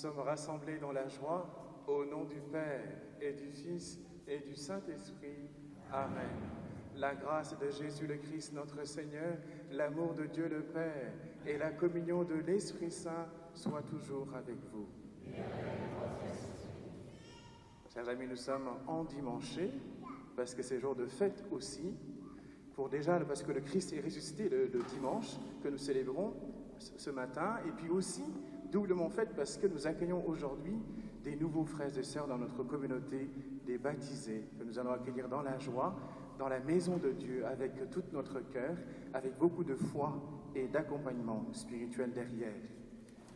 sommes rassemblés dans la joie, au nom du Père et du Fils et du Saint-Esprit. Amen. La grâce de Jésus le Christ notre Seigneur, l'amour de Dieu le Père et la communion de l'Esprit Saint soient toujours avec vous. Chers amis, nous sommes endimanchés, parce que c'est jour de fête aussi, parce que le Christ est ressuscité le dimanche, que nous célébrons ce matin, et puis aussi doublement fête parce que nous accueillons aujourd'hui des nouveaux frères et sœurs dans notre communauté, des baptisés, que nous allons accueillir dans la joie, dans la maison de Dieu, avec tout notre cœur, avec beaucoup de foi et d'accompagnement spirituel derrière.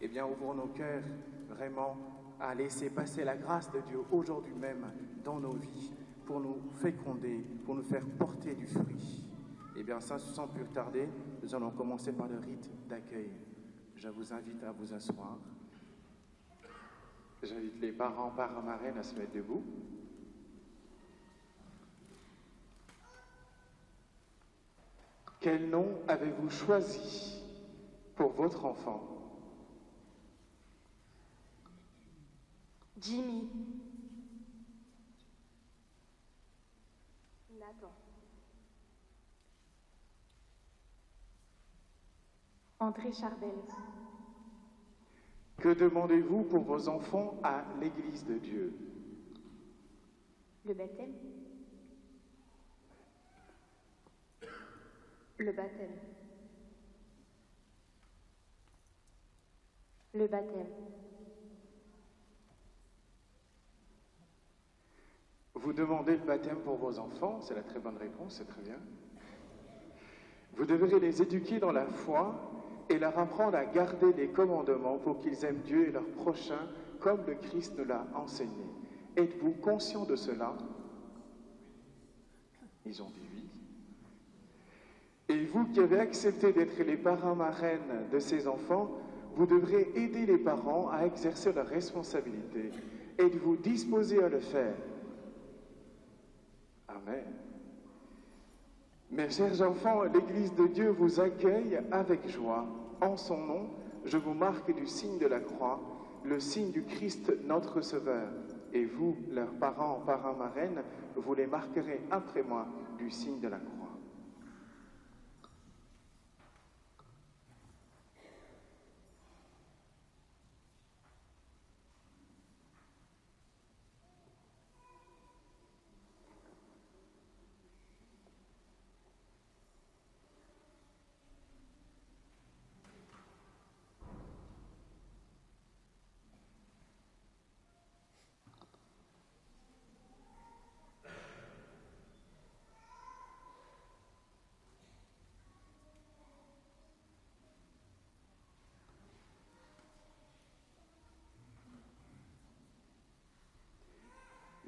Eh bien, ouvrons nos cœurs vraiment à laisser passer la grâce de Dieu aujourd'hui même dans nos vies, pour nous féconder, pour nous faire porter du fruit. Eh bien, sans plus tarder, nous allons commencer par le rite d'accueil. Je vous invite à vous asseoir. J'invite les parents, marraines à se mettre debout. Quel nom avez-vous choisi pour votre enfant? Jimmy. Nathan. André Charbel. Que demandez-vous pour vos enfants à l'Église de Dieu? Le baptême. Le baptême. Le baptême. Vous demandez le baptême pour vos enfants, c'est la très bonne réponse, c'est très bien. Vous devrez les éduquer dans la foi et leur apprendre à garder les commandements pour qu'ils aiment Dieu et leur prochain comme le Christ nous l'a enseigné. Êtes-vous conscient de cela? Ils ont dit oui. Et vous qui avez accepté d'être les parrains marraines de ces enfants, vous devrez aider les parents à exercer leurs responsabilités. Êtes-vous disposés à le faire? Amen. Mes chers enfants, l'Église de Dieu vous accueille avec joie. En son nom, je vous marque du signe de la croix, le signe du Christ notre Sauveur. Et vous, leurs parents, parrains, marraines, vous les marquerez après moi du signe de la croix.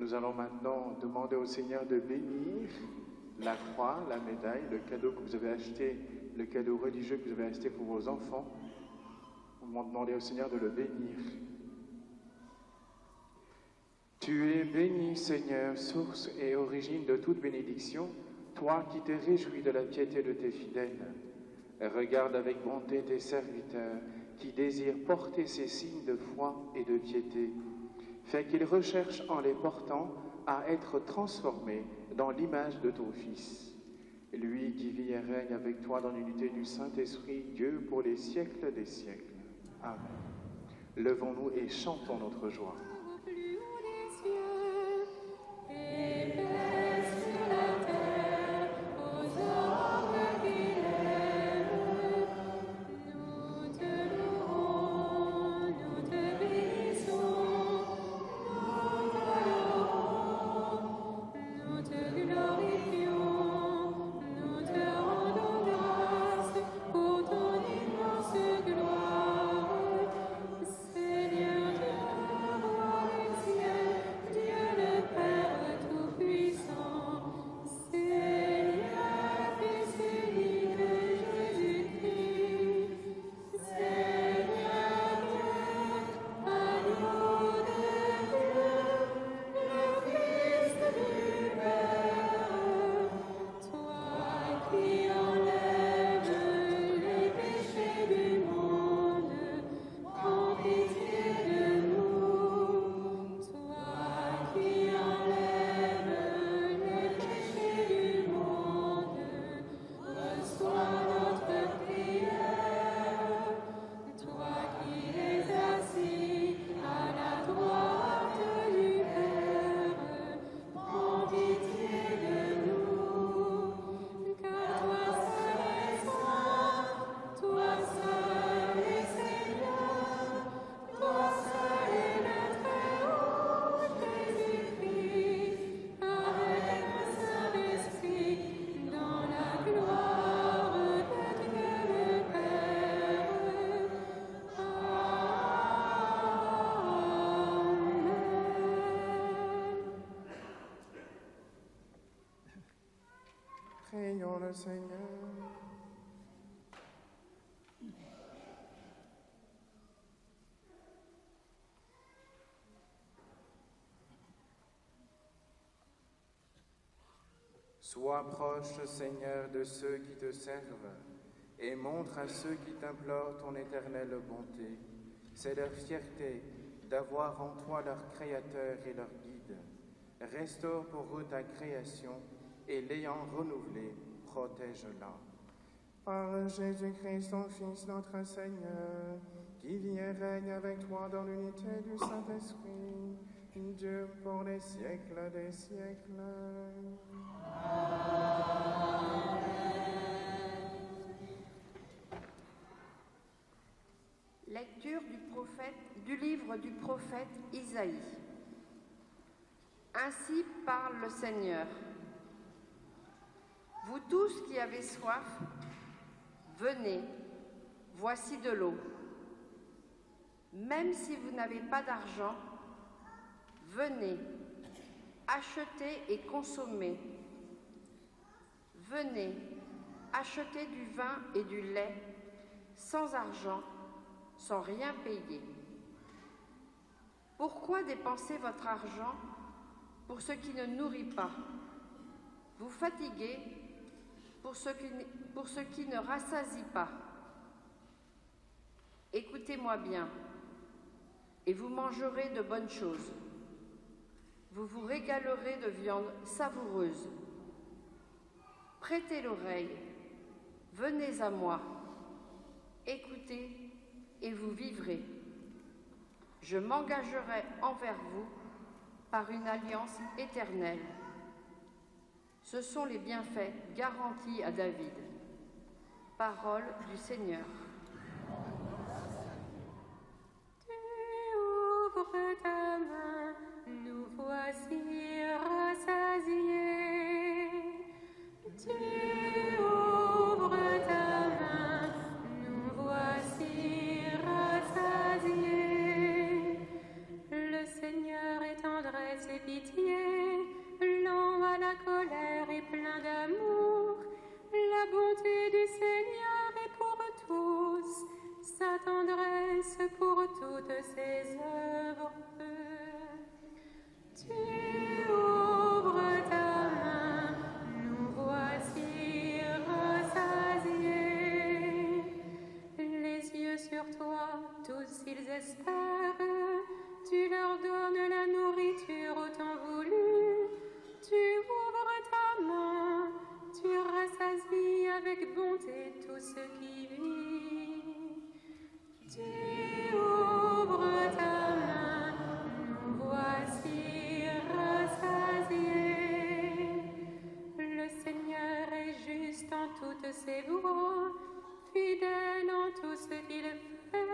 Nous allons maintenant demander au Seigneur de bénir la croix, la médaille, le cadeau que vous avez acheté, le cadeau religieux que vous avez acheté pour vos enfants. Nous allons demander au Seigneur de le bénir. Tu es béni, Seigneur, source et origine de toute bénédiction, toi qui te réjouis de la piété de tes fidèles. Regarde avec bonté tes serviteurs qui désirent porter ces signes de foi et de piété. Fais qu'ils recherchent en les portant à être transformés dans l'image de ton Fils. Lui qui vit et règne avec toi dans l'unité du Saint-Esprit, Dieu pour les siècles des siècles. Amen. Levons-nous et chantons notre joie. Seigneur, Prions le Seigneur. Sois proche, Seigneur, de ceux qui te servent, et montre à ceux qui t'implorent ton éternelle bonté. C'est leur fierté d'avoir en toi leur Créateur et leur Guide. Restaure pour eux ta création, et l'ayant renouvelée, protège-la. Par Jésus-Christ, ton Fils, notre Seigneur, qui vit et règne avec toi dans l'unité du Saint-Esprit, Dieu pour les siècles des siècles. Lecture du livre du prophète Isaïe. Ainsi parle le Seigneur. Vous tous qui avez soif, venez, voici de l'eau. Même si vous n'avez pas d'argent, venez, achetez et consommez. Venez, achetez du vin et du lait, sans argent, sans rien payer. Pourquoi dépenser votre argent pour ce qui ne nourrit pas? Vous fatiguez pour ce qui ne rassasie pas. Écoutez-moi bien, et vous mangerez de bonnes choses. Vous vous régalerez de viande savoureuse. Prêtez l'oreille, venez à moi, écoutez et vous vivrez. Je m'engagerai envers vous par une alliance éternelle. Ce sont les bienfaits garantis à David. Parole du Seigneur. Tu ouvres ta main, nous voici rassasiés. Tu ouvres ta main, nous voici rassasiés. Le Seigneur est tendresse et pitié, lent à la colère et plein d'amour. La bonté du Seigneur est pour tous, sa tendresse pour toutes ses œuvres. Tu ouvres ta main, nous voici rassasiés. Les yeux sur toi, tous ils espèrent. Tu leur donnes la nourriture au temps voulu. Tu ouvres ta main, tu rassasies avec bonté tout ce qui vit. Tu ouvres ta main, nous voici rassasiés. Le Seigneur est juste en toutes ses voies, fidèle en tout ce qu'il fait.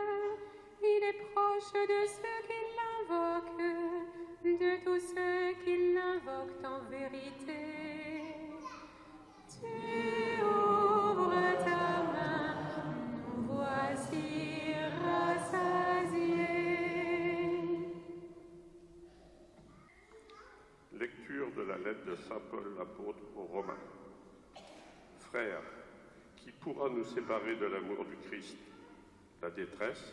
Il est proche de ceux qui l'invoquent, de tous ceux qui l'invoquent en vérité. Tu ouvres ta main, nous voici rassasiés. Lecture de la lettre de saint Paul l'apôtre aux Romains. Frères, qui pourra nous séparer de l'amour du Christ? La détresse,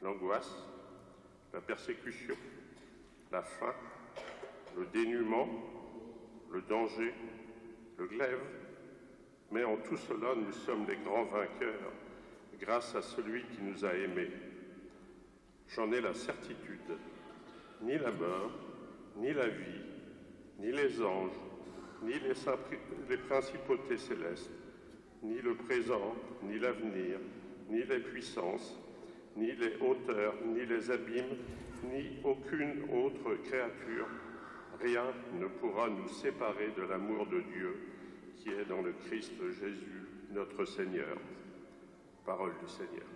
l'angoisse, la persécution, la faim, le dénuement, le danger, le glaive. Mais en tout cela, nous sommes les grands vainqueurs, grâce à celui qui nous a aimés. J'en ai la certitude, ni la mort, ni la vie, ni les anges, ni les principautés célestes, ni le présent, ni l'avenir, ni les puissances, ni les hauteurs, ni les abîmes, ni aucune autre créature, rien ne pourra nous séparer de l'amour de Dieu qui est dans le Christ Jésus, notre Seigneur. Parole du Seigneur.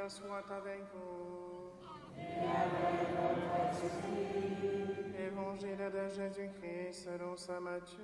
Seigneur soit avec vous. Évangile de Jésus-Christ selon saint Matthieu.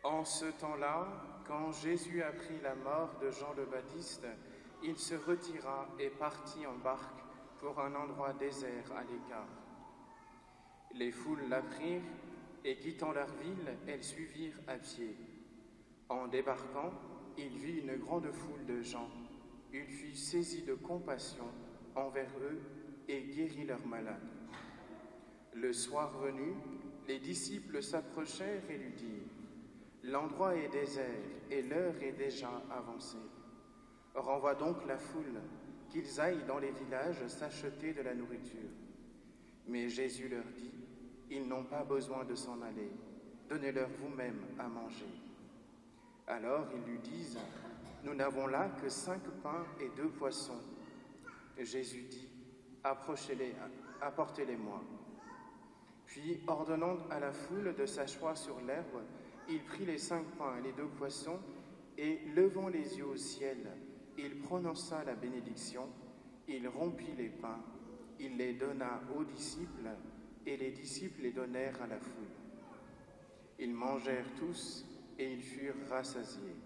En ce temps-là, quand Jésus apprit la mort de Jean le Baptiste, il se retira et partit en barque pour un endroit désert à l'écart. Les foules l'apprirent et quittant leur ville, elles suivirent à pied. En débarquant, il vit une grande foule de gens. Il fut saisi de compassion envers eux et guérit leurs malades. Le soir venu, les disciples s'approchèrent et lui dirent: l'endroit est désert et l'heure est déjà avancée. Renvoie donc la foule, qu'ils aillent dans les villages s'acheter de la nourriture. Mais Jésus leur dit: ils n'ont pas besoin de s'en aller, donnez-leur vous-même à manger. Alors ils lui disent: nous n'avons là que 5 pains et 2 poissons. Jésus dit: approchez-les, apportez-les-moi. Puis, ordonnant à la foule de s'asseoir sur l'herbe, il prit les 5 pains et les 2 poissons, et levant les yeux au ciel, il prononça la bénédiction, il rompit les pains, il les donna aux disciples, et les disciples les donnèrent à la foule. Ils mangèrent tous, et ils furent rassasiés.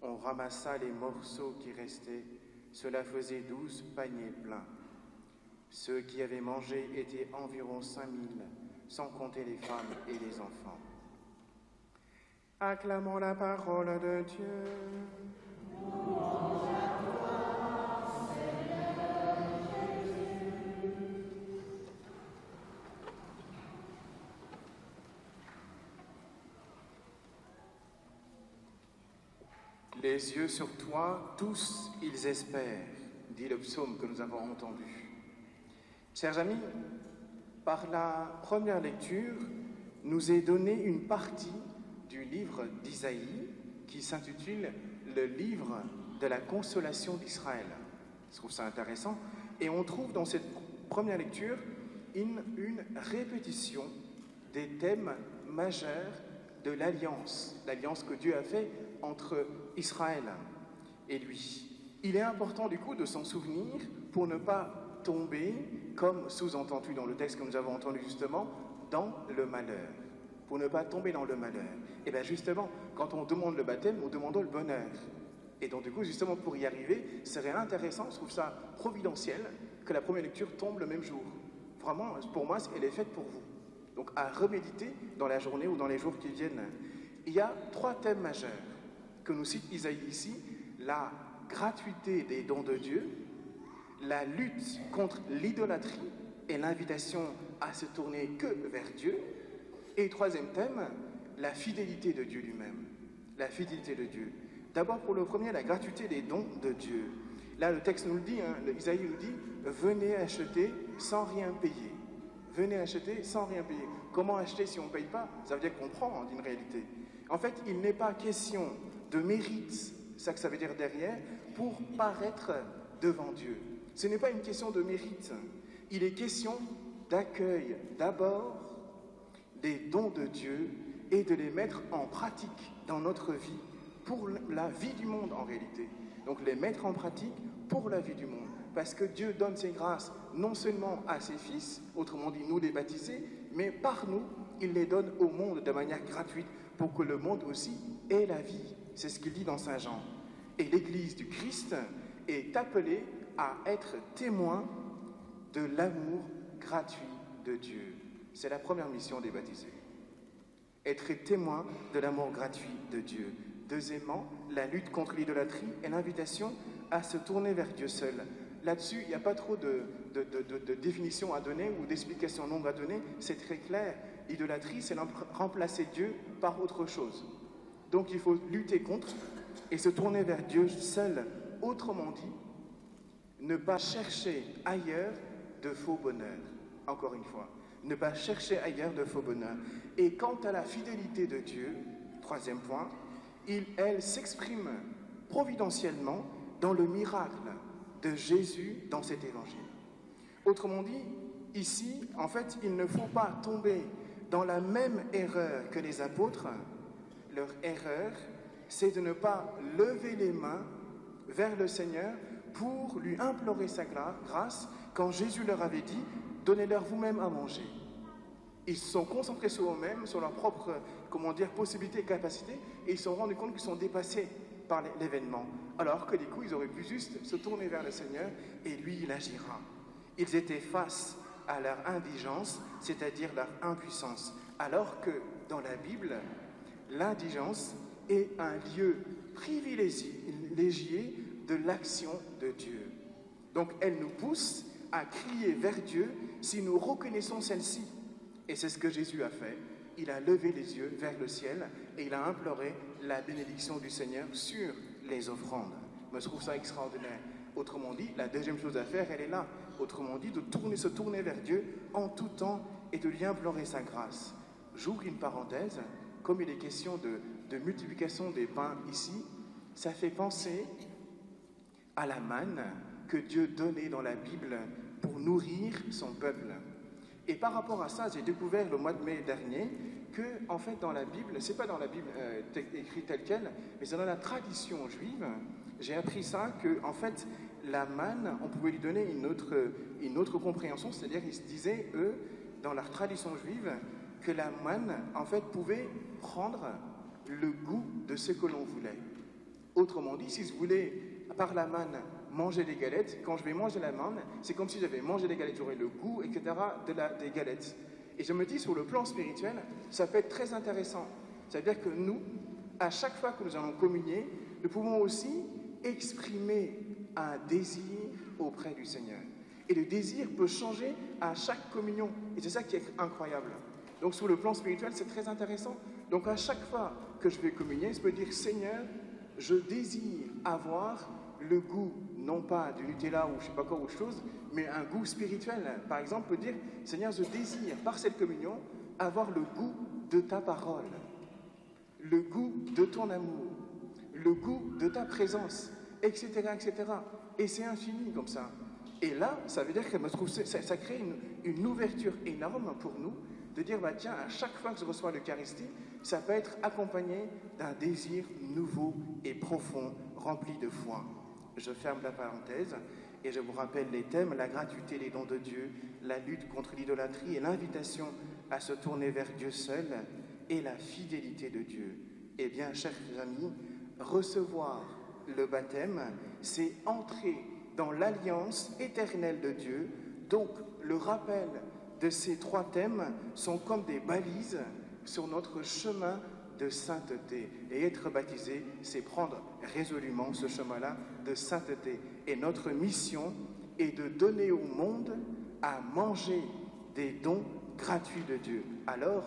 On ramassa les morceaux qui restaient, cela faisait 12 paniers pleins. Ceux qui avaient mangé étaient environ 5000, sans compter les femmes et les enfants. Acclamons la parole de Dieu. Les yeux sur toi, tous ils espèrent, dit le psaume que nous avons entendu. Chers amis, par la première lecture, nous est donnée une partie du livre d'Isaïe qui s'intitule « Le livre de la consolation d'Israël ». Je trouve ça intéressant. Et on trouve dans cette première lecture une répétition des thèmes majeurs de l'alliance que Dieu a fait entre Israël et lui. Il est important du coup de s'en souvenir pour ne pas tomber, comme sous-entendu dans le texte que nous avons entendu justement, dans le malheur. Pour ne pas tomber dans le malheur. Et bien justement, quand on demande le baptême, on demande le bonheur. Et donc du coup, justement, pour y arriver, ce serait intéressant, je trouve ça providentiel, que la première lecture tombe le même jour. Vraiment, pour moi, elle est faite pour vous. Donc à reméditer dans la journée ou dans les jours qui viennent. Il y a 3 thèmes majeurs que nous cite Isaïe ici: la gratuité des dons de Dieu, la lutte contre l'idolâtrie et l'invitation à se tourner que vers Dieu, et 3e thème, la fidélité de Dieu lui-même. La fidélité de Dieu. D'abord pour le premier, la gratuité des dons de Dieu. Là, le texte nous le dit, Isaïe nous dit: venez acheter sans rien payer. Venez acheter sans rien payer. Comment acheter si on ne paye pas? Ça veut dire qu'on prend, en réalité. En fait, il n'est pas question de mérite, c'est ça que ça veut dire derrière, pour paraître devant Dieu. Ce n'est pas une question de mérite. Il est question d'accueil d'abord des dons de Dieu et de les mettre en pratique dans notre vie, pour la vie du monde en réalité. Donc les mettre en pratique pour la vie du monde. Parce que Dieu donne ses grâces non seulement à ses fils, autrement dit nous les baptisés, mais par nous, il les donne au monde de manière gratuite pour que le monde aussi ait la vie. C'est ce qu'il dit dans Saint Jean. Et l'Église du Christ est appelée à être témoin de l'amour gratuit de Dieu. C'est la première mission des baptisés. Être témoin de l'amour gratuit de Dieu. Deuxièmement, la lutte contre l'idolâtrie et l'invitation à se tourner vers Dieu seul. Là-dessus, il n'y a pas trop de définitions à donner ou d'explications longues à donner. C'est très clair. L'idolâtrie, c'est remplacer Dieu par autre chose. Donc il faut lutter contre et se tourner vers Dieu seul. Autrement dit, ne pas chercher ailleurs de faux bonheur. Encore une fois, ne pas chercher ailleurs de faux bonheur. Et quant à la fidélité de Dieu, Troisième point, elle s'exprime providentiellement dans le miracle de Jésus dans cet évangile. Autrement dit, ici, en fait, il ne faut pas tomber dans la même erreur que les apôtres. Leur erreur, c'est de ne pas lever les mains vers le Seigneur pour lui implorer sa grâce quand Jésus leur avait dit « Donnez-leur vous-même à manger ». Ils se sont concentrés sur eux-mêmes, sur leurs propres, possibilités et capacités, et ils se sont rendus compte qu'ils sont dépassés par l'événement. Alors que du coup, ils auraient pu juste se tourner vers le Seigneur et lui, il agira. Ils étaient face à leur indigence, c'est-à-dire leur impuissance. Alors que dans la Bible, l'indigence est un lieu privilégié de l'action de Dieu. Donc elle nous pousse à crier vers Dieu si nous reconnaissons celle-ci. Et c'est ce que Jésus a fait. Il a levé les yeux vers le ciel et il a imploré la bénédiction du Seigneur sur les offrandes. Je trouve ça extraordinaire. Autrement dit, la deuxième chose à faire, elle est là. Autrement dit, se tourner vers Dieu en tout temps et de lui implorer sa grâce. J'ouvre une parenthèse, comme il est question de multiplication des pains ici, ça fait penser à la manne que Dieu donnait dans la Bible pour nourrir son peuple. Et par rapport à ça, j'ai découvert le mois de mai dernier que, en fait, dans la Bible, c'est pas dans la Bible écrit telle quelle, mais c'est dans la tradition juive. J'ai appris ça que, en fait, la manne, on pouvait lui donner une autre compréhension, c'est-à-dire ils se disaient, eux, dans leur tradition juive, que la manne, en fait, pouvait prendre le goût de ce que l'on voulait. Autrement dit, si je voulais, par la manne, manger des galettes, quand je vais manger la manne, c'est comme si j'avais mangé des galettes, j'aurais le goût, etc., des galettes. Et je me dis, sur le plan spirituel, ça peut être très intéressant. C'est-à-dire que nous, à chaque fois que nous allons communier, nous pouvons aussi exprimer un désir auprès du Seigneur. Et le désir peut changer à chaque communion. Et c'est ça qui est incroyable. Donc sur le plan spirituel, c'est très intéressant. Donc à chaque fois que je vais communier, je peux dire, Seigneur, je désire avoir le goût, non pas du Nutella ou je ne sais pas quoi autre chose, mais un goût spirituel. Par exemple, peut dire, Seigneur, je désire, par cette communion, avoir le goût de ta parole, le goût de ton amour, le goût de ta présence, etc., etc. Et c'est infini comme ça. Et là, ça veut dire que ça crée une ouverture énorme pour nous, de dire, bah, tiens, à chaque fois que je reçois l'Eucharistie, ça peut être accompagné d'un désir nouveau et profond, rempli de foi. Je ferme la parenthèse et je vous rappelle les thèmes, la gratuité des dons de Dieu, la lutte contre l'idolâtrie et l'invitation à se tourner vers Dieu seul et la fidélité de Dieu. Eh bien, chers amis, recevoir le baptême, c'est entrer dans l'alliance éternelle de Dieu. Donc, le rappel de ces trois thèmes sont comme des balises sur notre chemin de sainteté. Et être baptisé, c'est prendre résolument ce chemin-là de sainteté. Et notre mission est de donner au monde à manger des dons gratuits de Dieu. Alors,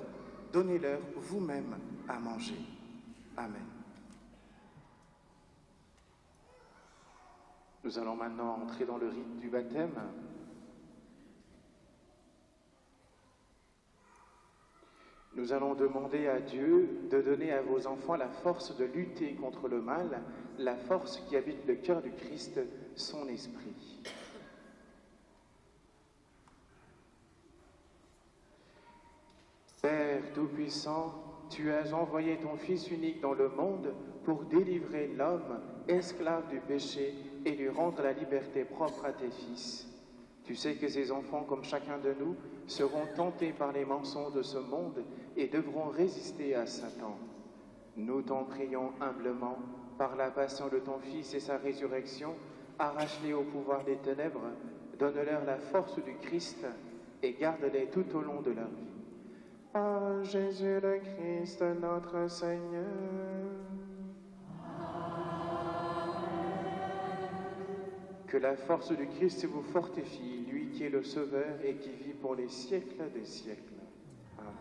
donnez-leur vous-même à manger. Amen. Nous allons maintenant entrer dans le rite du baptême. Nous allons demander à Dieu de donner à vos enfants la force de lutter contre le mal, la force qui habite le cœur du Christ, son esprit. Père Tout-Puissant, tu as envoyé ton Fils unique dans le monde pour délivrer l'homme, esclave du péché, et lui rendre la liberté propre à tes fils. Tu sais que ces enfants, comme chacun de nous, seront tentés par les mensonges de ce monde et devront résister à Satan. Nous t'en prions humblement, par la passion de ton Fils et sa résurrection, arrache-les au pouvoir des ténèbres, donne-leur la force du Christ et garde-les tout au long de leur vie. Par Jésus le Christ, notre Seigneur. Que la force du Christ vous fortifie, lui qui est le Sauveur et qui vit pour les siècles des siècles. Amen.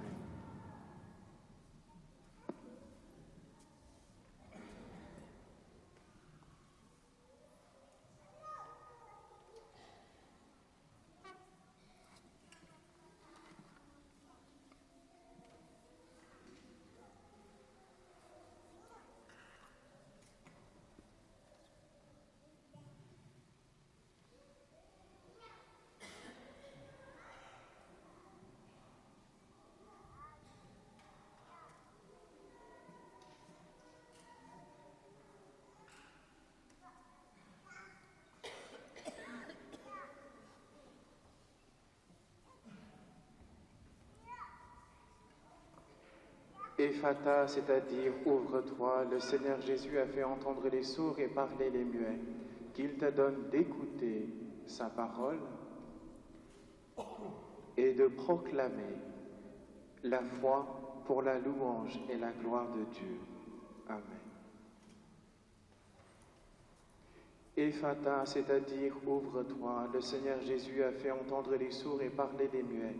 Ephata, c'est-à-dire ouvre-toi, le Seigneur Jésus a fait entendre les sourds et parler les muets, qu'il te donne d'écouter sa parole et de proclamer la foi pour la louange et la gloire de Dieu. Amen. Ephata, c'est-à-dire ouvre-toi, le Seigneur Jésus a fait entendre les sourds et parler les muets,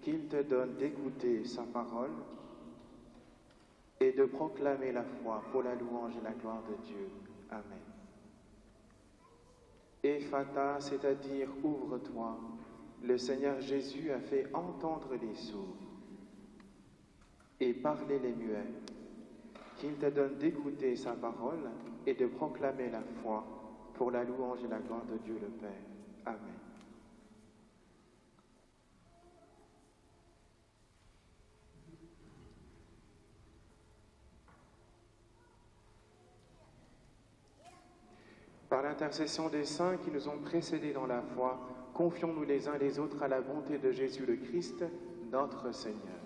qu'il te donne d'écouter sa parole et de proclamer la foi pour la louange et la gloire de Dieu. Amen. Ephata, c'est-à-dire ouvre-toi, le Seigneur Jésus a fait entendre les sourds et parler les muets, qu'il te donne d'écouter sa parole et de proclamer la foi pour la louange et la gloire de Dieu le Père. Amen. Par l'intercession des saints qui nous ont précédés dans la foi, confions-nous les uns les autres à la bonté de Jésus le Christ, notre Seigneur.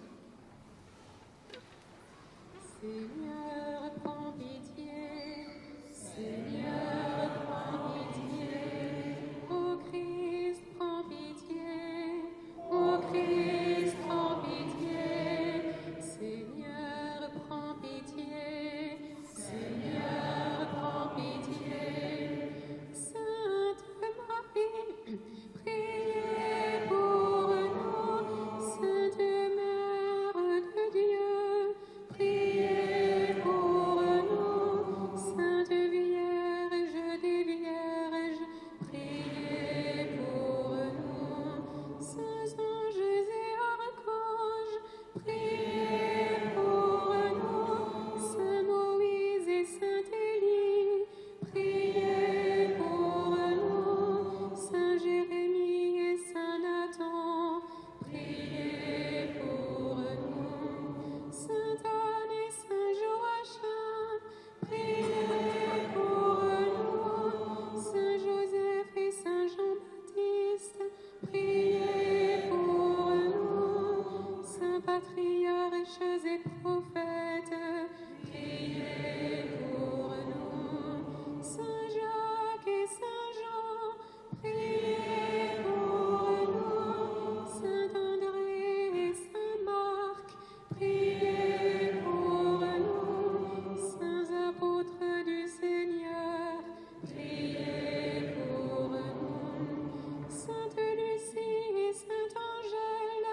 Seigneur, prends pitié. Seigneur, prends pitié. Ô Christ, prends pitié. Ô Christ, prends pitié. Seigneur, prends pitié. Seigneur, prends pitié. Sainte Marie, priez pour nous. Sainte Mère de Dieu, priez pour nous. Sainte Vierge des Vierges, priez pour nous. Saints anges et archanges, priez pour nous. Saint Moïse et Saint Élie, priez pour nous. Saint Jérémie et Saint Nathan, priez pour nous. Sainte Anne et Saint Joachim, priez pour nous. Saint Joseph et Saint Jean-Baptiste, priez pour nous. Saints patriarches et prophètes, priez pour nous. Saint Jacques et Saint Jean, priez pour nous. Saint André et Saint Marc, priez pour nous. Saints apôtres du Seigneur, priez pour nous. Sainte Lucie et Sainte Angèle,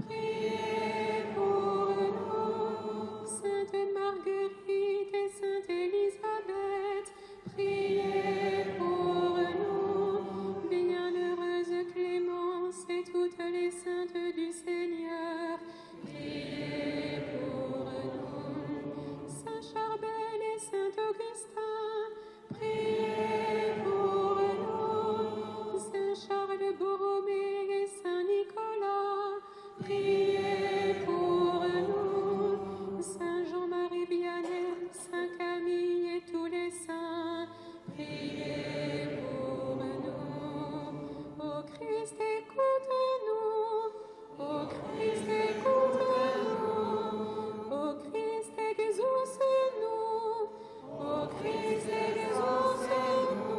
priez pour nous. Sainte Marguerite et Sainte Élisabeth, priez pour nous. Bienheureuse Clémence et toutes les saintes du Seigneur, priez pour nous. Saint Charbel et Saint Augustin, priez pour nous. Saint Charles Borromée et Saint Nicolas, priez pour nous. Saint Jean-Marie Vianney, Saint Camille et tous les saints, priez pour nous. Ô Christ, écoute-nous. Ô Christ, écoute-nous. Ô Christ, exauce-nous. Ô Christ, exauce-nous.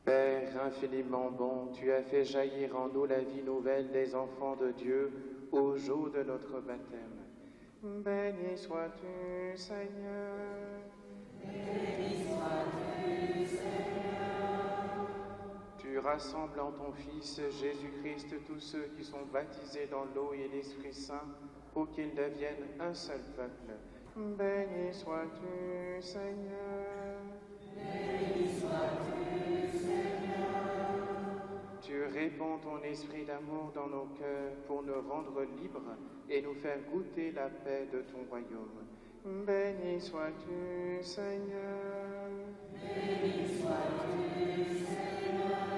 Père infiniment bon, tu as fait jaillir en nous la vie nouvelle des enfants de Dieu au jour de notre baptême. Béni sois-tu, Seigneur. Béni sois-tu, Seigneur. Tu rassembles en ton Fils Jésus-Christ tous ceux qui sont baptisés dans l'eau et l'Esprit Saint pour qu'ils deviennent un seul peuple. Béni sois-tu, Seigneur. Béni sois-tu, tu répands ton esprit d'amour dans nos cœurs pour nous rendre libres et nous faire goûter la paix de ton royaume. Béni sois-tu, Seigneur. Béni sois-tu, Seigneur.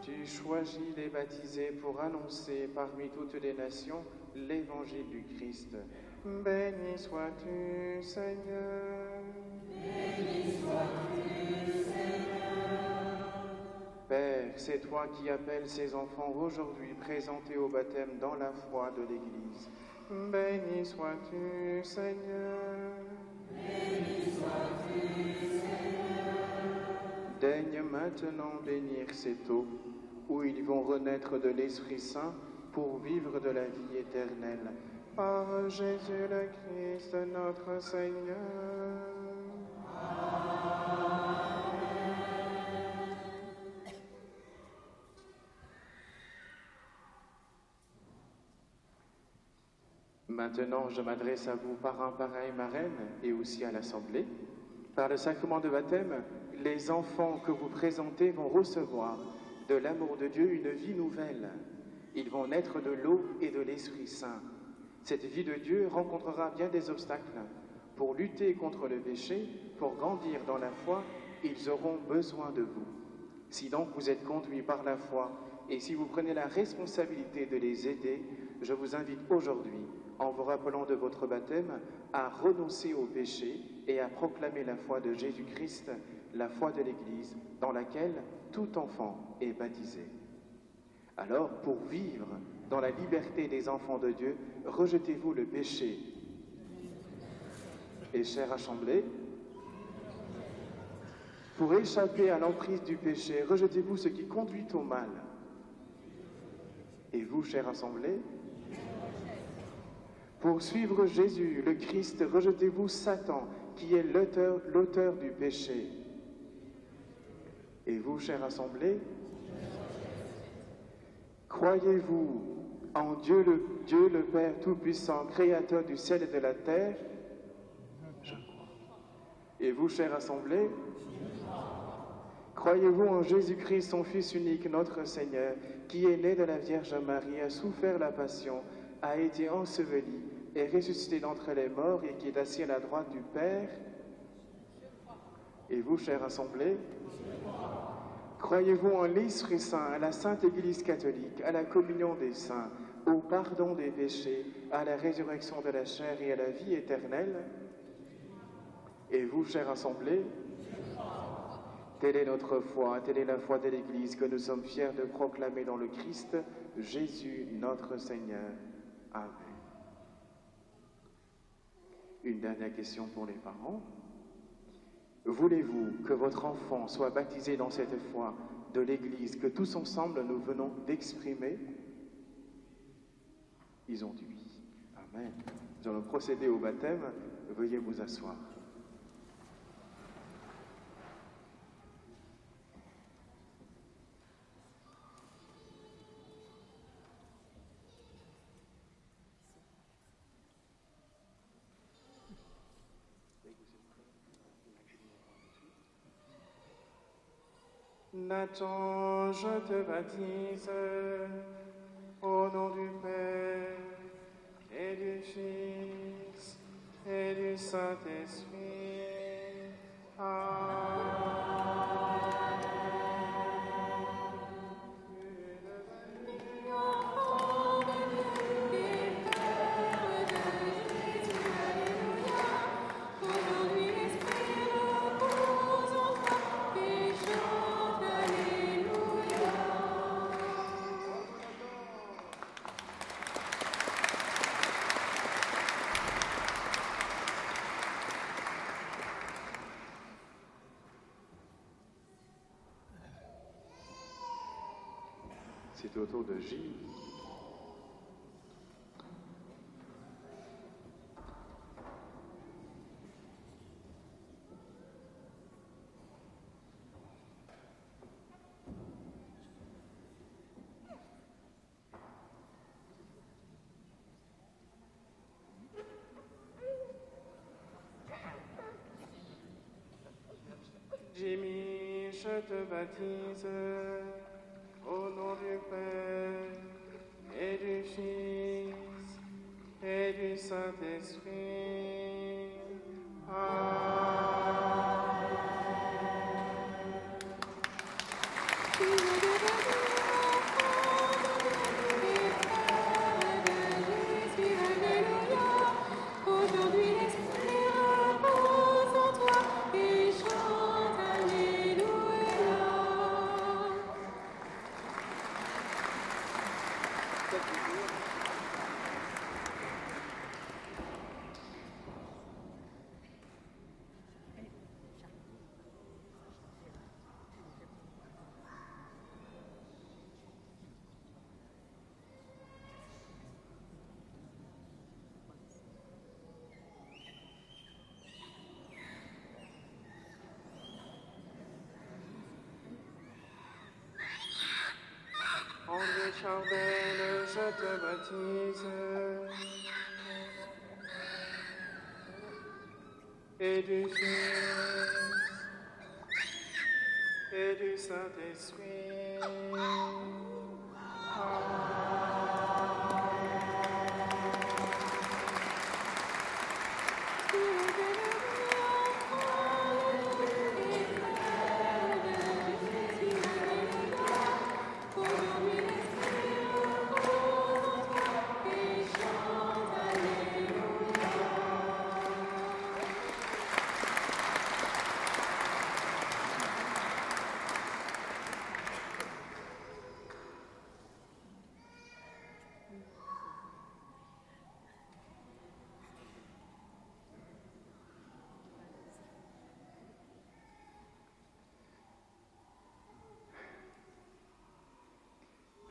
Tu choisis les baptisés pour annoncer parmi toutes les nations l'évangile du Christ. Béni sois-tu, Seigneur. Béni sois-tu, Seigneur. Père, c'est toi qui appelles ces enfants aujourd'hui présentés au baptême dans la foi de l'Église. Béni sois-tu, Seigneur. Béni sois-tu, Seigneur. Daigne maintenant bénir cette eau où ils vont renaître de l'Esprit Saint pour vivre de la vie éternelle. Par Jésus le Christ, notre Seigneur. Maintenant, je m'adresse à vous parrains, parrains et marraines, et aussi à l'Assemblée. Par le sacrement de baptême, les enfants que vous présentez vont recevoir de l'amour de Dieu une vie nouvelle. Ils vont naître de l'eau et de l'Esprit Saint. Cette vie de Dieu rencontrera bien des obstacles. Pour lutter contre le péché, pour grandir dans la foi, ils auront besoin de vous. Si donc vous êtes conduits par la foi et si vous prenez la responsabilité de les aider, je vous invite aujourd'hui, en vous rappelant de votre baptême, à renoncer au péché et à proclamer la foi de Jésus-Christ, la foi de l'Église, dans laquelle tout enfant est baptisé. Alors, pour vivre dans la liberté des enfants de Dieu, rejetez-vous le péché. Et chère Assemblée, pour échapper à l'emprise du péché, rejetez-vous ce qui conduit au mal. Et vous, chère Assemblée, pour suivre Jésus, le Christ, rejetez-vous Satan, qui est l'auteur du péché. Et vous, chère Assemblée, croyez-vous en Dieu le Père Tout-Puissant, Créateur du ciel et de la terre? Je crois. Et vous, chère Assemblée, croyez-vous en Jésus-Christ, son Fils unique, notre Seigneur, qui est né de la Vierge Marie, a souffert la passion, a été enseveli, est ressuscité d'entre les morts et qui est assis à la droite du Père? Et vous, chère Assemblée, croyez-vous en l'Esprit Saint, à la Sainte Église catholique, à la communion des saints, au pardon des péchés, à la résurrection de la chair et à la vie éternelle? Et vous, chère Assemblée, telle est notre foi, telle est la foi de l'Église que nous sommes fiers de proclamer dans le Christ, Jésus notre Seigneur. Amen. Une dernière question pour les parents. Voulez-vous que votre enfant soit baptisé dans cette foi de l'Église que tous ensemble nous venons d'exprimer? Ils ont dit oui. Amen. Nous allons procéder au baptême. Veuillez vous asseoir. Nathan, je te baptise au nom du Père et du Fils et du Saint-Esprit. Amen. C'est au tour de Gilles. Jimmy, je te baptise au du Père et du Fils et du Saint-Esprit. Aujourd'hui l'Esprit repose en toi et chante Alléluia. André Charbel, je te baptise. Et du Fils et du Saint-Esprit.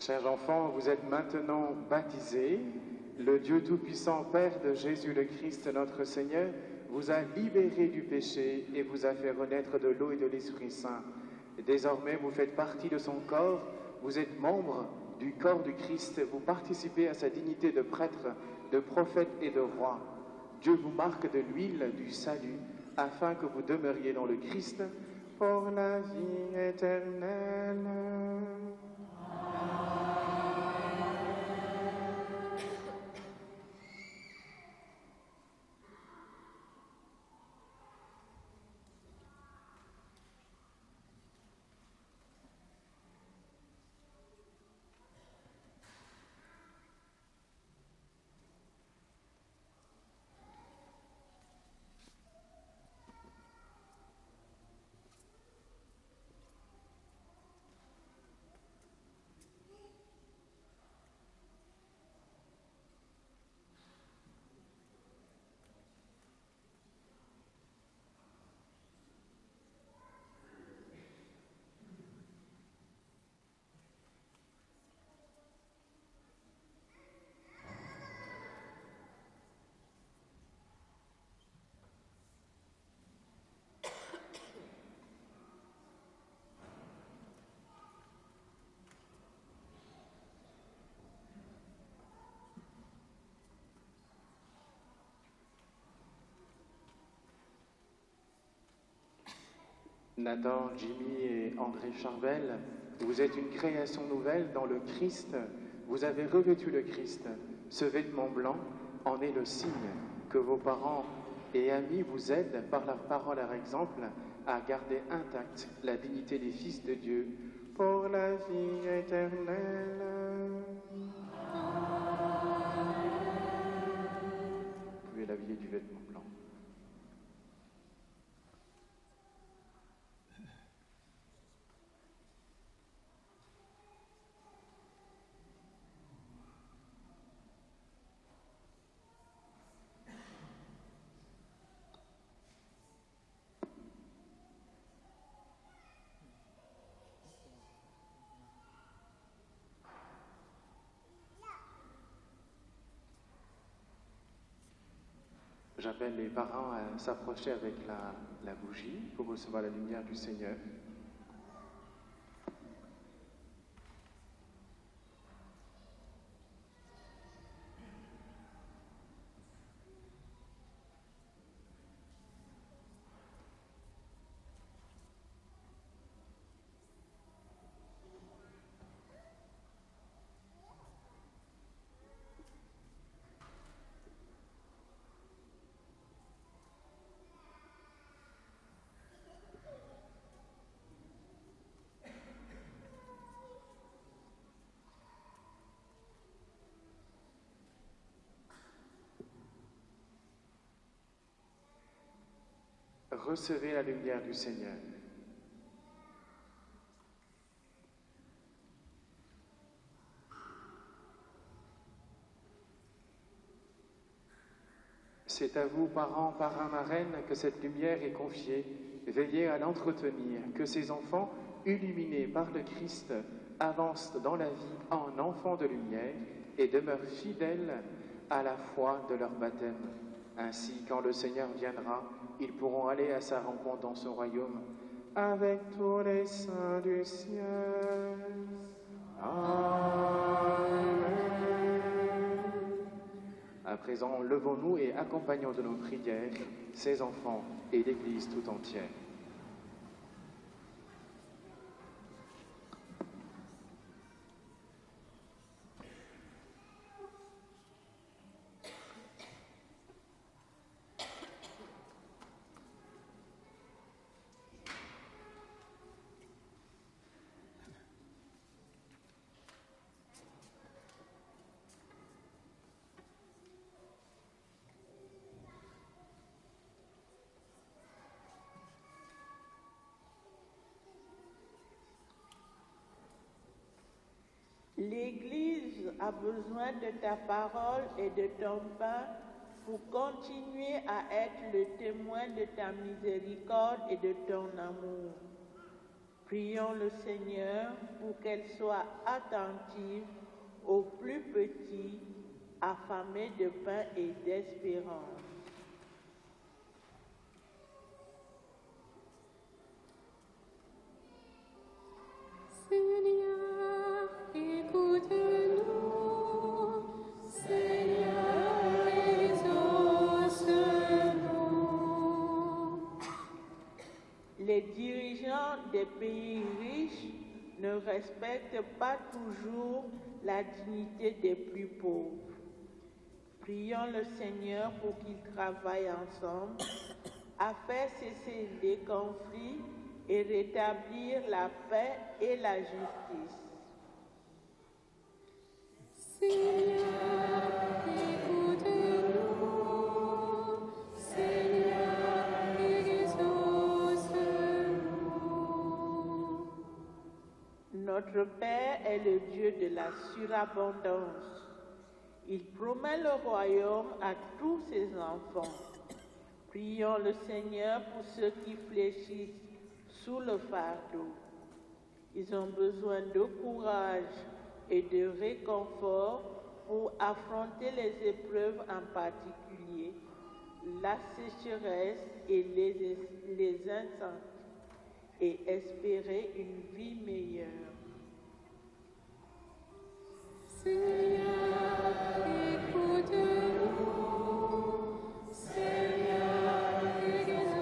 Chers enfants, vous êtes maintenant baptisés. Le Dieu Tout-Puissant, Père de Jésus le Christ, notre Seigneur, vous a libérés du péché et vous a fait renaître de l'eau et de l'Esprit Saint. Et désormais, vous faites partie de son corps, vous êtes membre du corps du Christ, vous participez à sa dignité de prêtre, de prophète et de roi. Dieu vous marque de l'huile du salut, afin que vous demeuriez dans le Christ pour la vie éternelle. Nathan, Jimmy et André Charbel, vous êtes une création nouvelle dans le Christ. Vous avez revêtu le Christ. Ce vêtement blanc en est le signe que vos parents et amis vous aident par la parole et leur exemple à garder intacte la dignité des fils de Dieu pour la vie éternelle. Vous pouvez l'habiller du vêtement blanc. J'appelle les parents à s'approcher avec la bougie pour recevoir la lumière du Seigneur. recevez la lumière du Seigneur. C'est à vous, parents, parrains, marraines, que cette lumière est confiée. Veillez à l'entretenir, que ces enfants, illuminés par le Christ, avancent dans la vie en enfants de lumière et demeurent fidèles à la foi de leur baptême. Ainsi, quand le Seigneur viendra, ils pourront aller à sa rencontre dans son royaume avec tous les saints du ciel. Amen. À présent, levons-nous et accompagnons de nos prières ces enfants et l'Église tout entière. L'Église a besoin de ta parole et de ton pain pour continuer à être le témoin de ta miséricorde et de ton amour. Prions le Seigneur pour qu'elle soit attentive aux plus petits, affamés de pain et d'espérance. Seigneur, écoute-nous. Seigneur, exauce-nous. Les dirigeants des pays riches ne respectent pas toujours la dignité des plus pauvres. Prions le Seigneur pour qu'ils travaillent ensemble à faire cesser les conflits et rétablir la paix et la justice. Seigneur, écoute-nous. Seigneur, exauce-nous. Notre Père est le Dieu de la surabondance. Il promet le royaume à tous ses enfants. Prions le Seigneur pour ceux qui fléchissent sous le fardeau. Ils ont besoin de courage et de réconfort pour affronter les épreuves, en particulier la sécheresse et les incendies, et espérer une vie meilleure. Seigneur, écoute-nous. Seigneur, exauce-nous.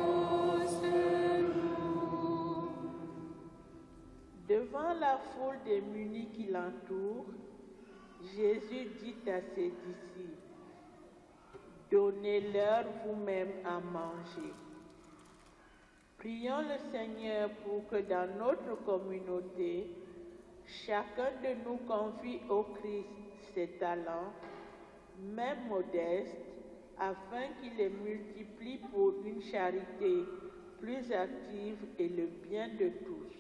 Devant la foule démunie qui l'entoure, Jésus dit à ses disciples, « Donnez-leur vous-même à manger. » Prions le Seigneur pour que dans notre communauté, chacun de nous confie au Christ ses talents, même modestes, afin qu'il les multiplie pour une charité plus active et le bien de tous.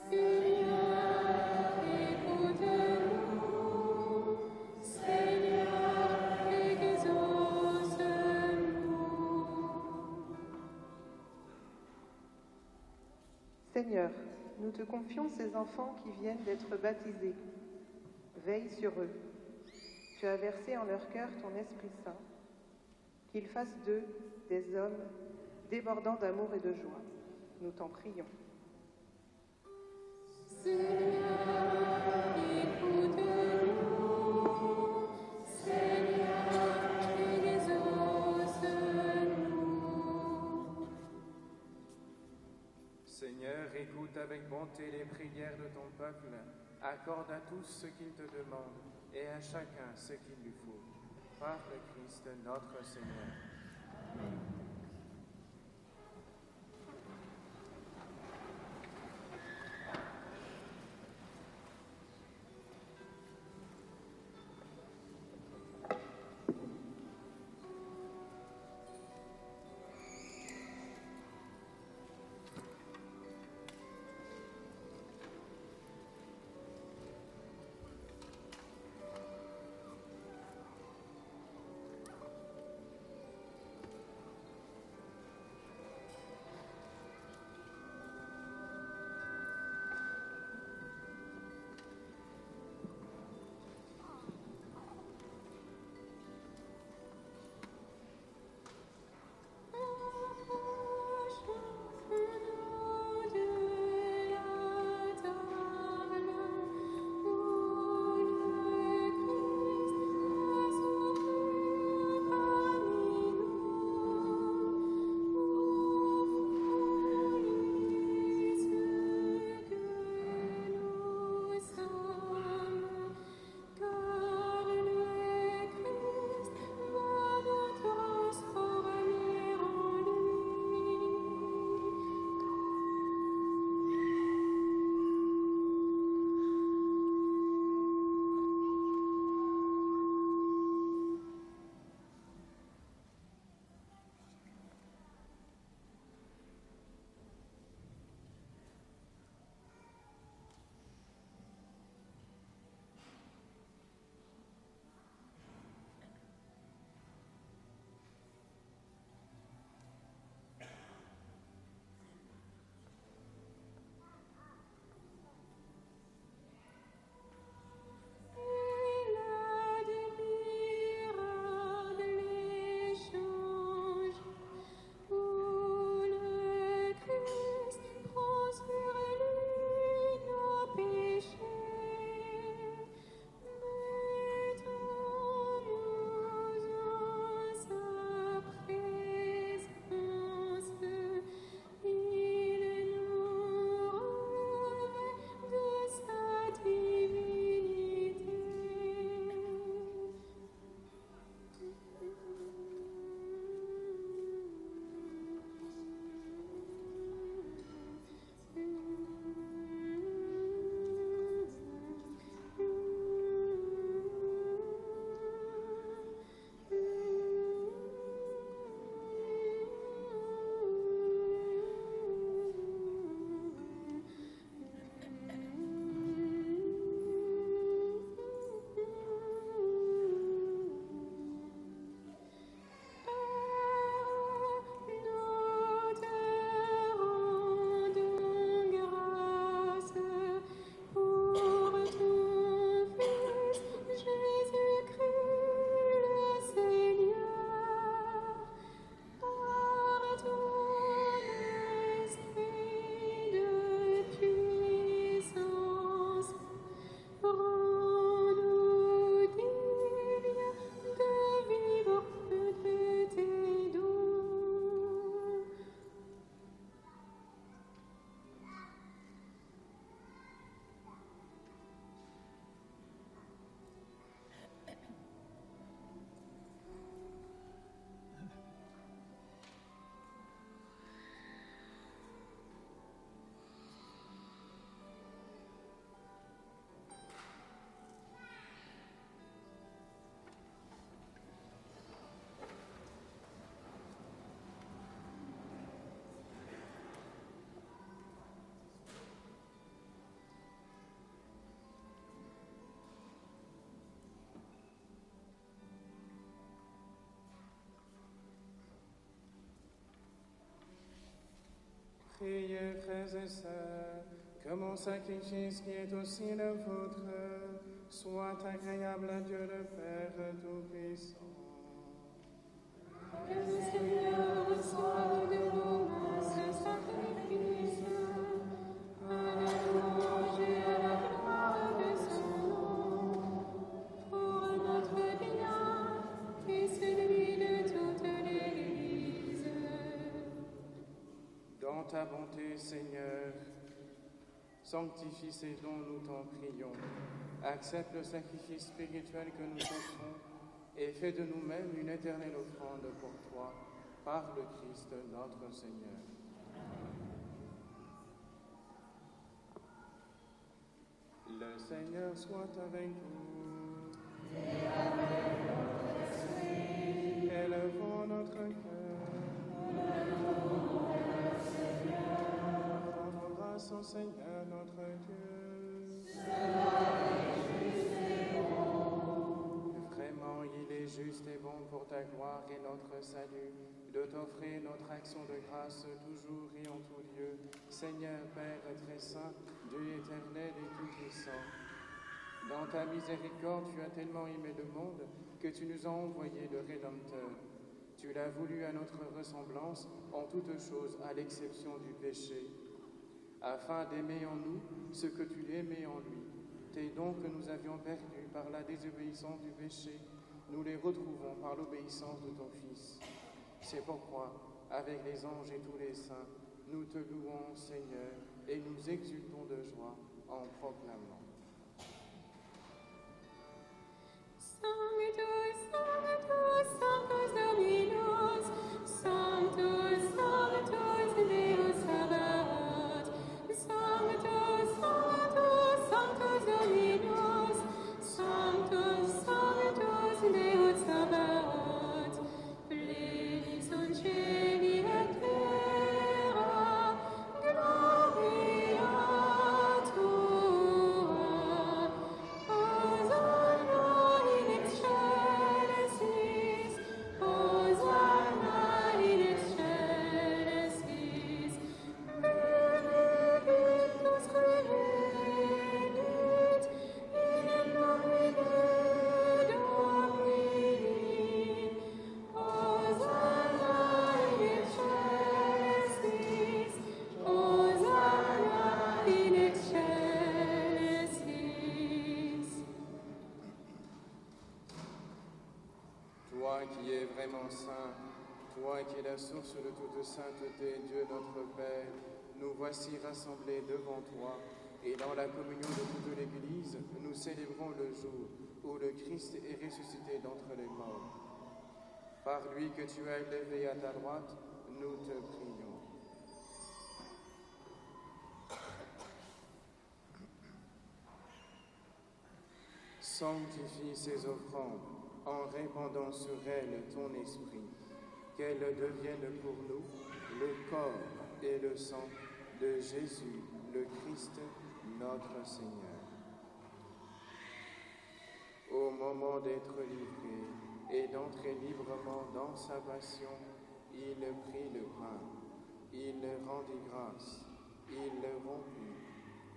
Seigneur, écoute-nous. Seigneur, exauce-nous. Seigneur, nous te confions ces enfants qui viennent d'être baptisés. Veille sur eux. Tu as versé en leur cœur ton Esprit Saint. Qu'il fasse d'eux des hommes débordants d'amour et de joie. Nous t'en prions. Seigneur, écoute-nous. Seigneur, exauce-nous. Seigneur, écoute avec bonté les prières de ton peuple. Accorde à tous ce qu'il te demande et à chacun ce qu'il lui faut. Par le Christ notre Seigneur. Priez, frères et sœurs, que mon sacrifice qui est aussi le vôtre soit agréable à Dieu le Père Tout-Puissant. Que le Seigneur reçoive de vos mains ce sacrifice, à la louange et à la gloire de son nom, pour notre bien et celui de toute l'Église. Dans ta bonté, Seigneur, sanctifie ces dons, nous t'en prions. Accepte le sacrifice spirituel que nous offrons et fais de nous-mêmes une éternelle offrande pour toi, par le Christ notre Seigneur. Le Seigneur soit avec vous. Et avec votre esprit. Élevons notre cœur. Rendons grâce au Seigneur notre Dieu. Vraiment, il est juste et bon pour ta gloire et notre salut de t'offrir notre action de grâce toujours et en tout lieu. Seigneur Père très saint, Dieu éternel et tout-puissant, dans ta miséricorde, tu as tellement aimé le monde que tu nous as envoyé le Rédempteur. Tu l'as voulu à notre ressemblance en toutes choses, à l'exception du péché, afin d'aimer en nous ce que tu aimais en lui. Tes dons que nous avions perdus par la désobéissance du péché, nous les retrouvons par l'obéissance de ton Fils. C'est pourquoi, avec les anges et tous les saints, nous te louons, Seigneur, et nous exultons de joie en proclamant. Sanctus, Sanctus, Sanctus Dominus, Sanctus, Sanctus Deus Sabaoth, Sanctus, Sanctus, Sanctus Dominus, Sanctus, Sanctus Deus Sabaoth, pleni sunt cieli et terra, gloria tua, Hosanna in excelsis, Hosanna in excelsis, benedictus revenit in nomine Domini, Hosanna in excelsis, Hosanna in excelsis. Toi qui es vraiment saint, toi qui es la source de toute sainteté, Dieu notre Père, nous voici rassemblés devant toi, et dans la communion de toute l'Église, nous célébrons le jour où le Christ est ressuscité d'entre les morts. Par lui que tu as élevé à ta droite, nous te prions. Sanctifie ces offrandes en répandant sur elles ton esprit, qu'elles deviennent pour nous le corps et le sang de Jésus, le Christ, notre Seigneur. Au moment d'être livré et d'entrer librement dans sa passion, il prit le pain, il rendit grâce, il le rompit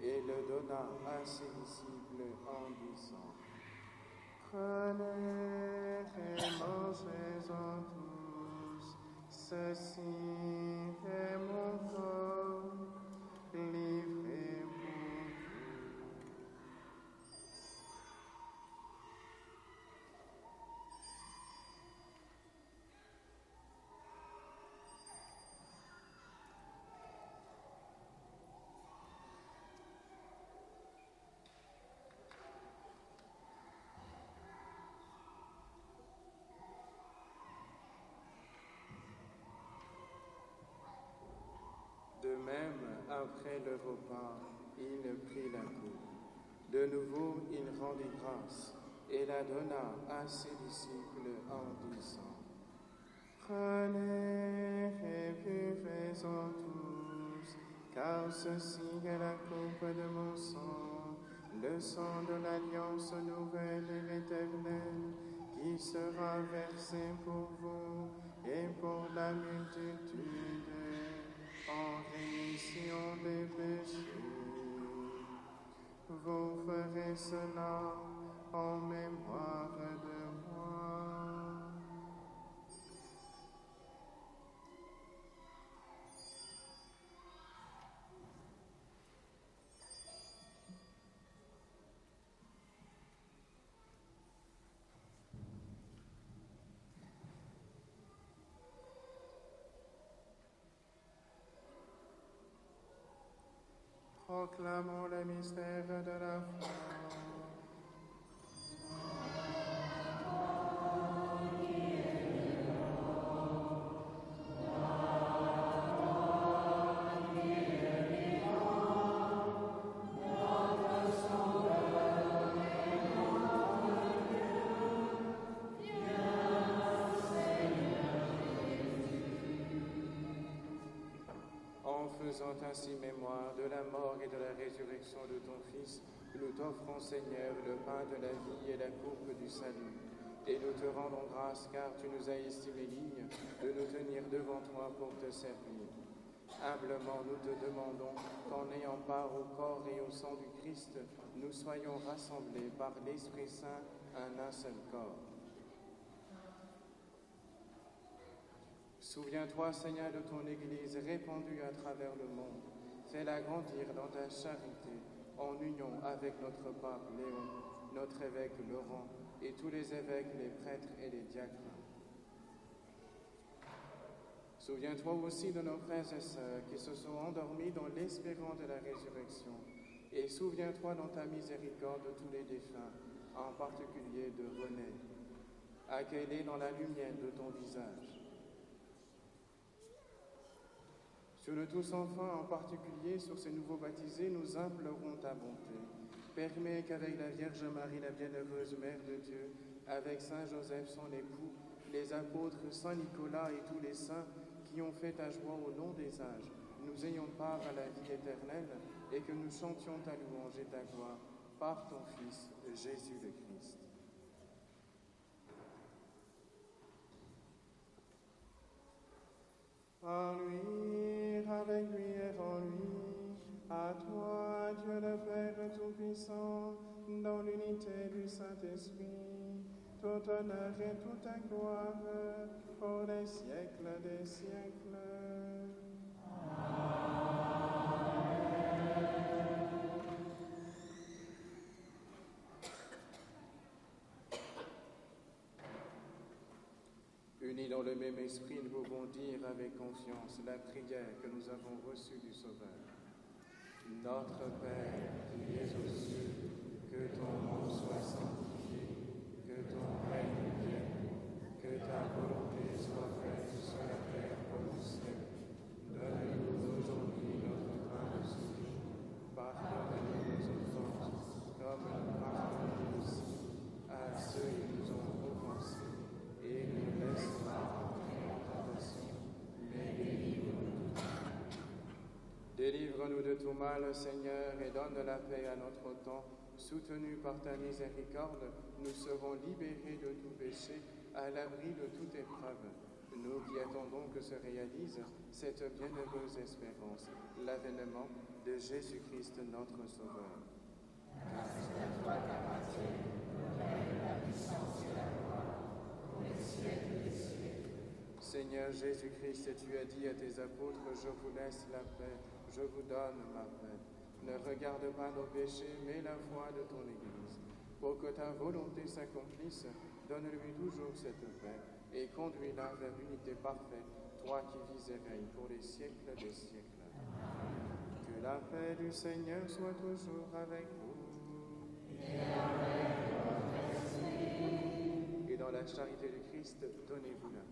et le donna à ses disciples en disant: Prenez et mangez-en tous, ceci est mon corps, livré pour vous. De même, après le repas, il prit la coupe. De nouveau, il rendit grâce et la donna à ses disciples en disant: Prenez et buvez-en tous, car ceci est la coupe de mon sang, le sang de l'alliance nouvelle et éternelle, qui sera versé pour vous et pour la multitude en rémission des péchés. Vous ferez cela en mémoire de moi. Proclamons le mystère de la foi. En faisant ainsi mémoire de la mort et de la résurrection de ton Fils, nous t'offrons, Seigneur, le pain de la vie et la coupe du salut. Et nous te rendons grâce, car tu nous as estimés dignes de nous tenir devant toi pour te servir. Humblement, nous te demandons qu'en ayant part au corps et au sang du Christ, nous soyons rassemblés par l'Esprit Saint en un seul corps. Souviens-toi, Seigneur, de ton Église répandue à travers le monde. Fais-la grandir dans ta charité, en union avec notre pape Léon, notre évêque Laurent, et tous les évêques, les prêtres et les diacres. Souviens-toi aussi de nos frères et sœurs qui se sont endormis dans l'espérance de la résurrection. Et souviens-toi dans ta miséricorde de tous les défunts, en particulier de René. Accueille-les dans la lumière de ton visage. Sur le tous enfants, en particulier sur ces nouveaux baptisés, nous implorons ta bonté. Permets qu'avec la Vierge Marie, la bienheureuse Mère de Dieu, avec Saint Joseph, son époux, les apôtres, Saint Nicolas et tous les saints qui ont fait ta joie au long des âges, nous ayons part à la vie éternelle et que nous chantions ta louange et ta gloire par ton Fils, Jésus le Christ. En lui, avec lui et en lui, à toi, Dieu le Père Tout-Puissant, dans l'unité du Saint-Esprit, tout honneur et toute gloire pour les siècles des siècles. Unis dans le même esprit, nous pouvons dire avec confiance la prière que nous avons reçue du Sauveur. Notre Père, qui es aux cieux, que ton nom soit sanctifié, que ton règne vienne, que ta volonté soit faite sur la terre comme au ciel. Donne-nous aujourd'hui notre pain de ce jour. Pardonne-nous nos offenses, comme nous pardonnons aussi à ceux qui nous ont offensés. Et ne nous laisse pas entrer en tentation, mais délivre-nous. Délivre-nous de tout mal, Seigneur, et donne la paix à notre temps. Soutenus par ta miséricorde, nous serons libérés de tout péché, à l'abri de toute épreuve. Nous qui attendons que se réalise cette bienheureuse espérance, l'avènement de Jésus-Christ notre Sauveur. Car c'est à toi qu'appartient le règne, la puissance et la gloire pour les siècles des siècles. Seigneur Jésus-Christ, tu as dit à tes apôtres, je vous laisse la paix, je vous donne ma paix. Ne regarde pas nos péchés, mais la foi de ton Église. Pour que ta volonté s'accomplisse, donne-lui toujours cette paix et conduis-la vers l'unité parfaite, toi qui vis et règnes pour les siècles des siècles. Que la paix du Seigneur soit toujours avec vous. Et dans la charité du Christ, donnez-vous la paix.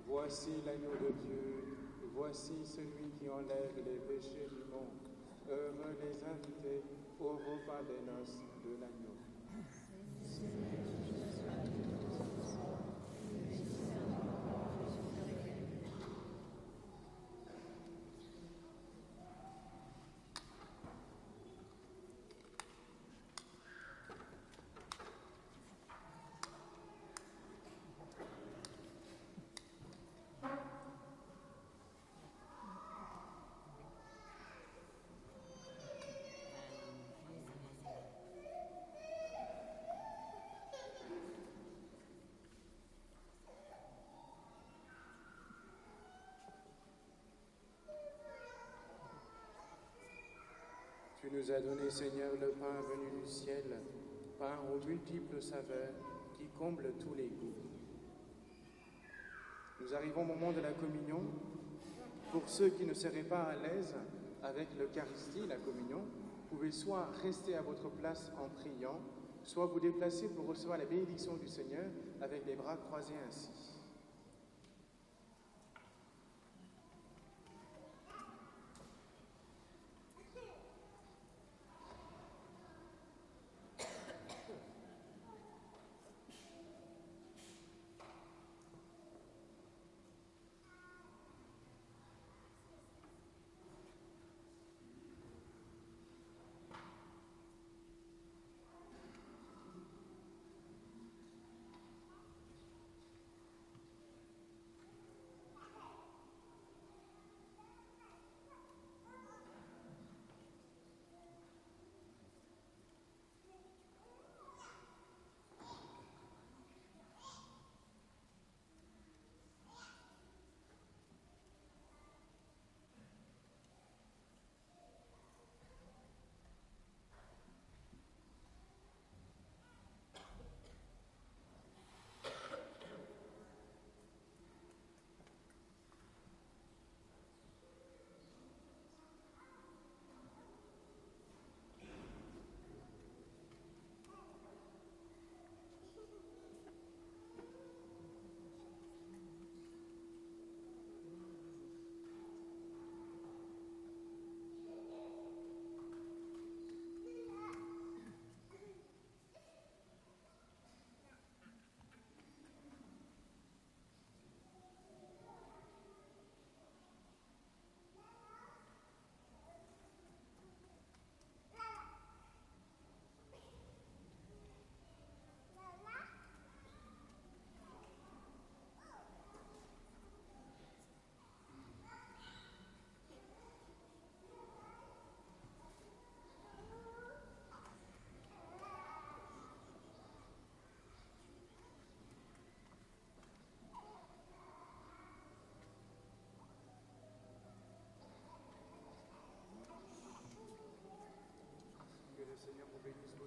Voici l'agneau de Dieu, voici celui qui enlève les péchés du monde. Heureux les invités au repas des noces de l'agneau. Tu nous as donné, Seigneur, le pain venu du ciel, pain aux multiples saveurs qui comble tous les goûts. Nous arrivons au moment de la communion. Pour ceux qui ne seraient pas à l'aise avec l'Eucharistie, la communion, vous pouvez soit rester à votre place en priant, soit vous déplacer pour recevoir la bénédiction du Seigneur avec les bras croisés ainsi.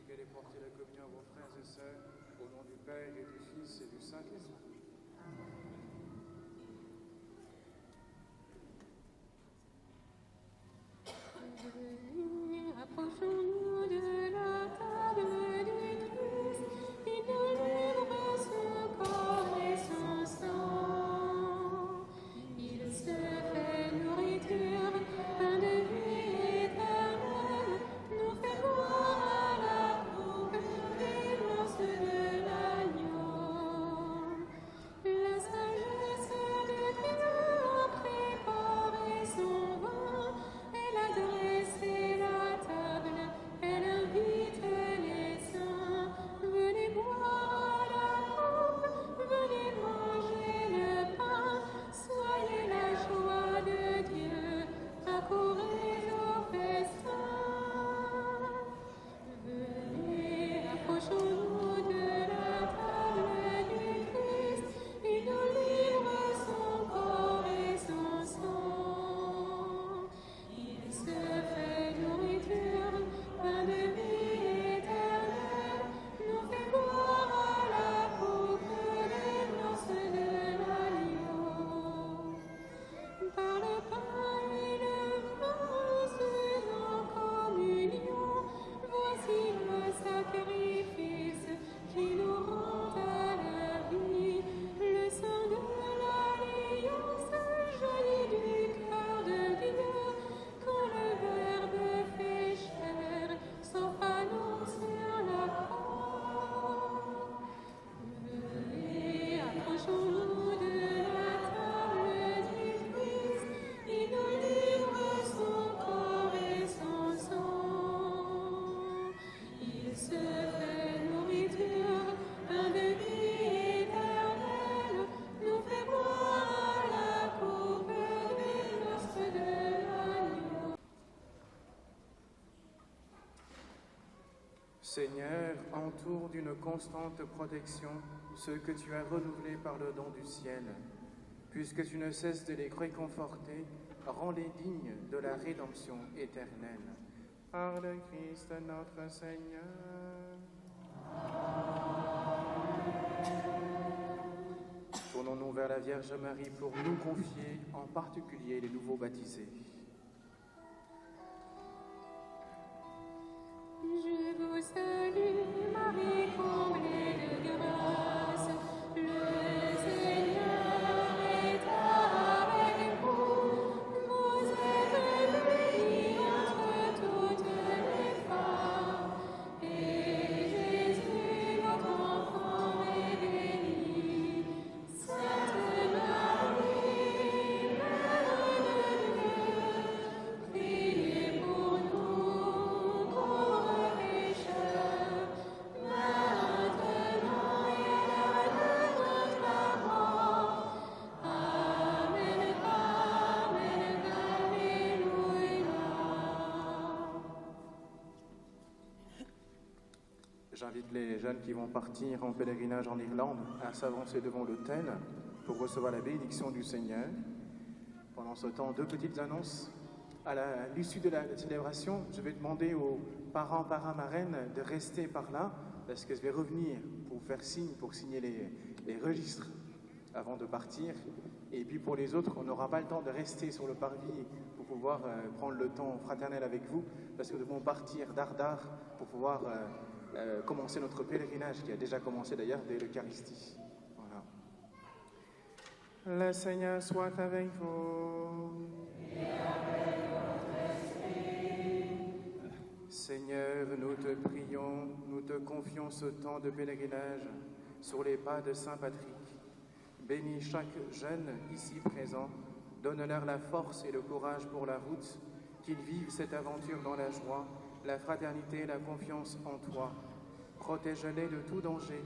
Qu'elle ait porté la communion à vos frères et sœurs, au nom du Père et du Fils et du Saint-Esprit. Approchons-nous de la table du Christ, il nous livre son corps et son sang. Il se fait nourriture, pain de vie éternelle, nous fait boire à la coupe des noces de l'agneau. entoure d'une constante protection ceux que tu as renouvelés par le don du ciel. Puisque tu ne cesses de les réconforter, rends-les dignes de la rédemption éternelle. Par le Christ notre Seigneur. Tournons-nous vers la Vierge Marie pour nous confier en particulier les nouveaux baptisés. Je vous salue, Marie, comblée de grâce. Le Seigneur est avec vous. Vous êtes bénie entre toutes les femmes. Et Jésus, votre enfant, est béni. Sainte Marie, Mère de Dieu, priez pour nous pauvres pécheurs, maintenant et à l'heure de notre mort. Amen, amen, alléluia. J'invite les jeunes qui vont partir en pèlerinage en Irlande à s'avancer devant l'autel pour recevoir la bénédiction du Seigneur. Pendant ce temps, deux petites annonces. À l'issue de la célébration, je vais demander aux parents, marraines de rester par là parce que je vais revenir pour faire signe, pour signer les registres avant de partir. Et puis pour les autres, on n'aura pas le temps de rester sur le parvis pour pouvoir prendre le temps fraternel avec vous parce que nous devons partir d'Ardar pour pouvoir commencer notre pèlerinage qui a déjà commencé d'ailleurs dès l'Eucharistie. Voilà. Le Seigneur soit avec vous. Seigneur, nous te prions, nous te confions ce temps de pèlerinage sur les pas de Saint Patrick. Bénis chaque jeune ici présent, donne-leur la force et le courage pour la route, qu'ils vivent cette aventure dans la joie, la fraternité et la confiance en toi. Protège-les de tout danger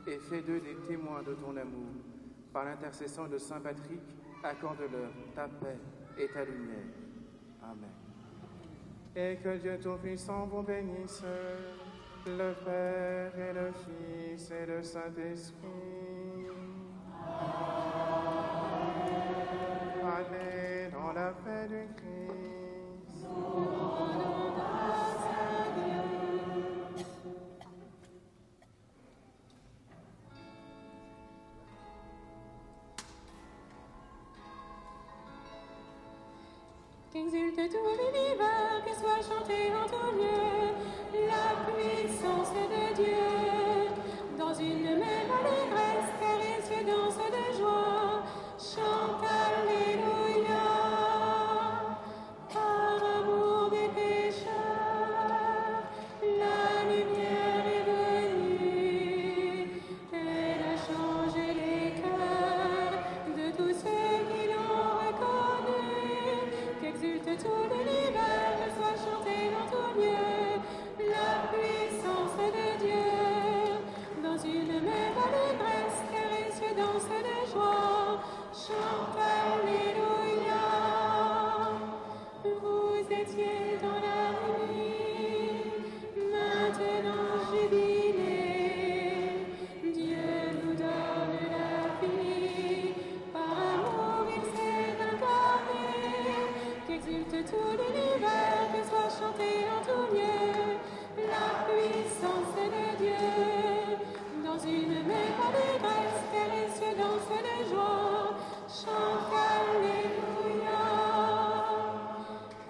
et fais d'eux des témoins de ton amour. Par l'intercession de Saint Patrick, accorde-leur ta paix et ta lumière. Amen. Et que Dieu Tout-Puissant vous bénisse, le Père et le Fils et le Saint-Esprit. Allez dans la paix du Christ. Qu'exulte tout l'univers, que soit chanté en tout lieu la puissance de Dieu. Dans une même allégresse, car il se danse de joie, chante Alléluia. Par amour des pécheurs, la lumière est venue. Elle a changé les cœurs de tous ceux qui l'ont reconnu. Qu'exulte tout l'univers, que soit chanté en tout lieu la puissance de Dieu. Dans une même allégresse, car il se danse de joie, chante Alléluia. Vous étiez dans la nuit, maintenant jubilez. Dieu nous donne la vie, par amour il s'est incarné. Qu'exulte tout l'univers, que soit chanté en tout lieu la puissance de Dieu. Dans une même allégresse, car il se danse de joie, chante Alléluia.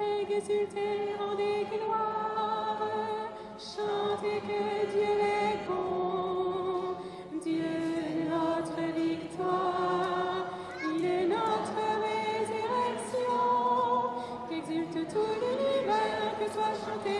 Exultez, rendez gloire, chantez que Dieu est bon. Dieu notre victoire, il est notre résurrection. Qu'exulte tout l'univers, que soit chanté